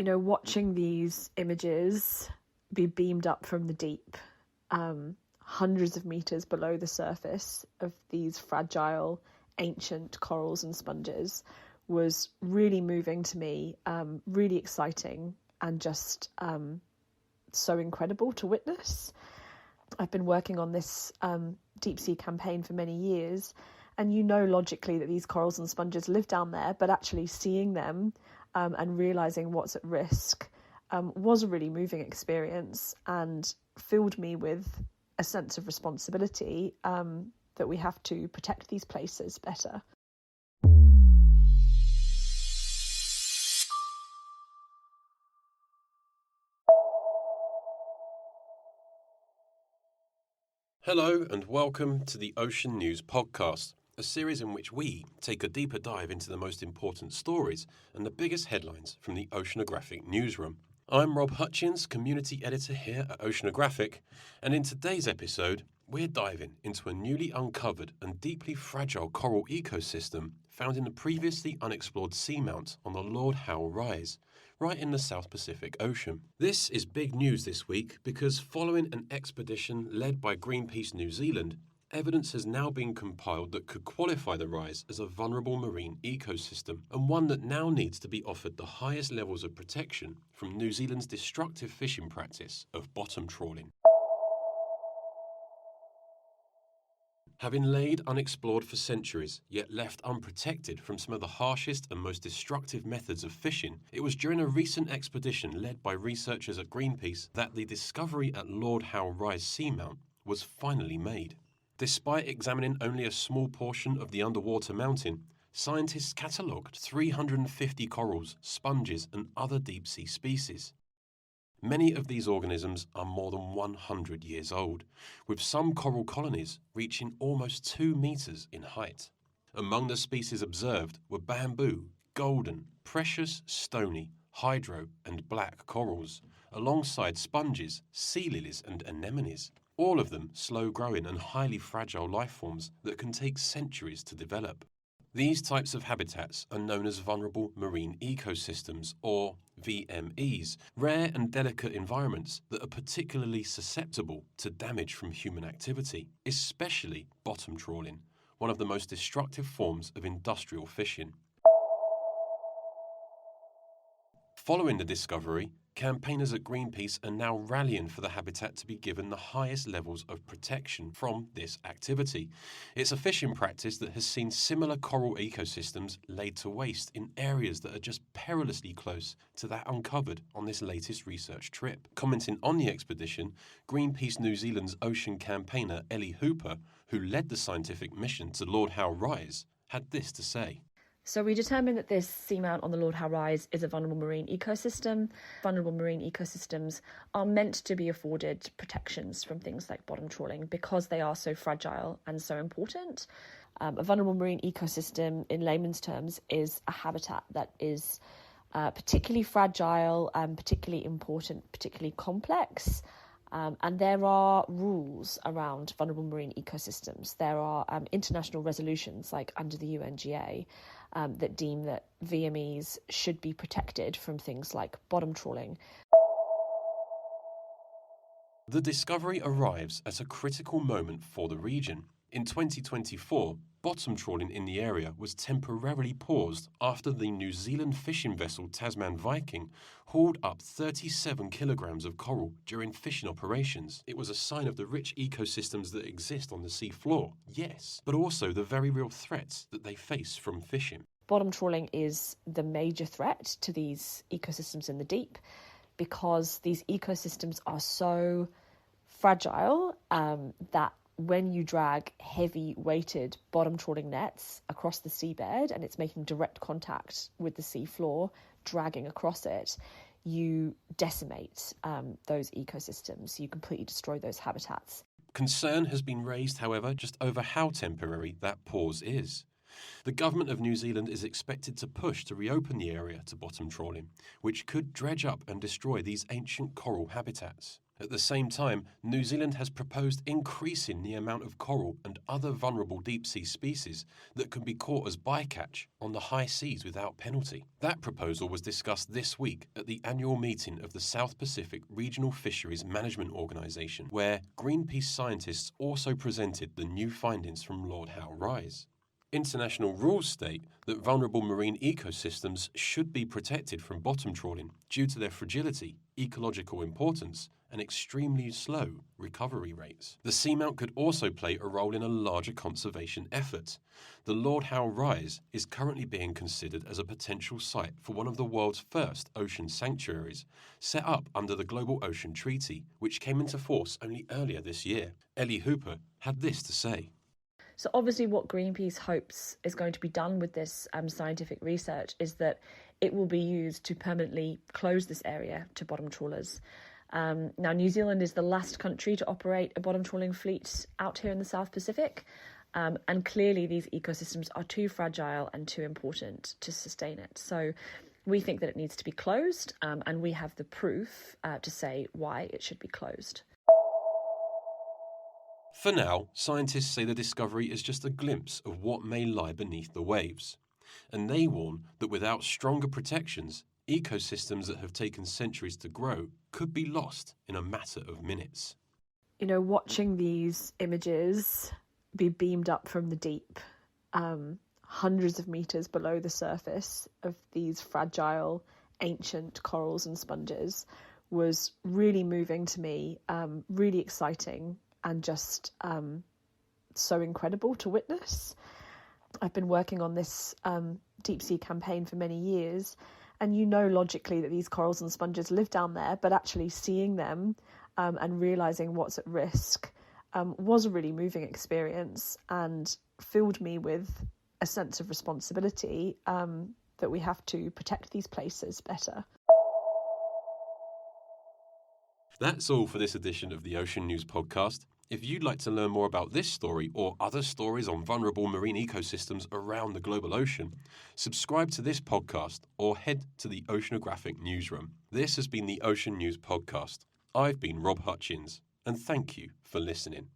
watching these images be beamed up from the deep, hundreds of meters below the surface of these fragile, ancient corals and sponges was really moving to me, really exciting, and just so incredible to witness. I've been working on this deep sea campaign for many years, and logically that these corals and sponges live down there, but actually seeing them and realising what's at risk was a really moving experience and filled me with a sense of responsibility that we have to protect these places better. Hello and welcome to the Ocean News Podcast, a series in which we take a deeper dive into the most important stories and the biggest headlines from the Oceanographic newsroom. I'm Rob Hutchins, Community Editor here at Oceanographic, and in today's episode, we're diving into a newly uncovered and deeply fragile coral ecosystem found in the previously unexplored seamount on the Lord Howe Rise, right in the South Pacific Ocean. This is big news this week because following an expedition led by Greenpeace New Zealand, evidence has now been compiled that could qualify the rise as a vulnerable marine ecosystem, and one that now needs to be offered the highest levels of protection from New Zealand's destructive fishing practice of bottom trawling. Having laid unexplored for centuries, yet left unprotected from some of the harshest and most destructive methods of fishing, it was during a recent expedition led by researchers at Greenpeace that the discovery at Lord Howe Rise seamount was finally made. Despite examining only a small portion of the underwater mountain, scientists catalogued 350 corals, sponges, and other deep-sea species. Many of these organisms are more than 100 years old, with some coral colonies reaching almost 2 meters in height. Among the species observed were bamboo, golden, precious, stony, hydro, and black corals, alongside sponges, sea lilies, and anemones, all of them slow-growing and highly fragile life forms that can take centuries to develop. These types of habitats are known as vulnerable marine ecosystems, or VMEs, rare and delicate environments that are particularly susceptible to damage from human activity, especially bottom trawling, one of the most destructive forms of industrial fishing. Following the discovery, campaigners at Greenpeace are now rallying for the habitat to be given the highest levels of protection from this activity. It's a fishing practice that has seen similar coral ecosystems laid to waste in areas that are just perilously close to that uncovered on this latest research trip. Commenting on the expedition, Greenpeace New Zealand's ocean campaigner Ellie Hooper, who led the scientific mission to Lord Howe Rise, had this to say. So we determined that this seamount on the Lord Howe Rise is a vulnerable marine ecosystem. Vulnerable marine ecosystems are meant to be afforded protections from things like bottom trawling because they are so fragile and so important. A vulnerable marine ecosystem, in layman's terms, is a habitat that is particularly fragile, particularly important, particularly complex. And there are rules around vulnerable marine ecosystems. There are international resolutions, like under the UNGA, that deem that VMEs should be protected from things like bottom trawling. The discovery arrives at a critical moment for the region. In 2024, bottom trawling in the area was temporarily paused after the New Zealand fishing vessel Tasman Viking hauled up 37 kilograms of coral during fishing operations. It was a sign of the rich ecosystems that exist on the sea floor, yes, but also the very real threats that they face from fishing. Bottom trawling is the major threat to these ecosystems in the deep because these ecosystems are so fragile that when you drag heavy weighted bottom trawling nets across the seabed and it's making direct contact with the sea floor, dragging across it, you decimate those ecosystems. You completely destroy those habitats. Concern has been raised, however, just over how temporary that pause is. The government of New Zealand is expected to push to reopen the area to bottom trawling, which could dredge up and destroy these ancient coral habitats. At the same time, New Zealand has proposed increasing the amount of coral and other vulnerable deep-sea species that can be caught as bycatch on the high seas without penalty. That proposal was discussed this week at the annual meeting of the South Pacific Regional Fisheries Management Organisation, where Greenpeace scientists also presented the new findings from Lord Howe Rise. International rules state that vulnerable marine ecosystems should be protected from bottom trawling due to their fragility, ecological importance, and extremely slow recovery rates. The seamount could also play a role in a larger conservation effort. The Lord Howe Rise is currently being considered as a potential site for one of the world's first ocean sanctuaries, set up under the Global Ocean Treaty, which came into force only earlier this year. Ellie Hooper had this to say. So obviously what Greenpeace hopes is going to be done with this scientific research is that it will be used to permanently close this area to bottom trawlers. Now, New Zealand is the last country to operate a bottom trawling fleet out here in the South Pacific, and clearly these ecosystems are too fragile and too important to sustain it. So we think that it needs to be closed, and we have the proof to say why it should be closed. For now, scientists say the discovery is just a glimpse of what may lie beneath the waves, and they warn that without stronger protections, ecosystems that have taken centuries to grow could be lost in a matter of minutes. You know, watching these images be beamed up from the deep, hundreds of meters below the surface of these fragile, ancient corals and sponges was really moving to me, really exciting, and just so incredible to witness. I've been working on this deep sea campaign for many years, and you know logically that these corals and sponges live down there, but actually seeing them and realising what's at risk was a really moving experience and filled me with a sense of responsibility that we have to protect these places better. That's all for this edition of the Ocean News Podcast. If you'd like to learn more about this story or other stories on vulnerable marine ecosystems around the global ocean, subscribe to this podcast or head to the Oceanographic Newsroom. This has been the Ocean News Podcast. I've been Rob Hutchins, and thank you for listening.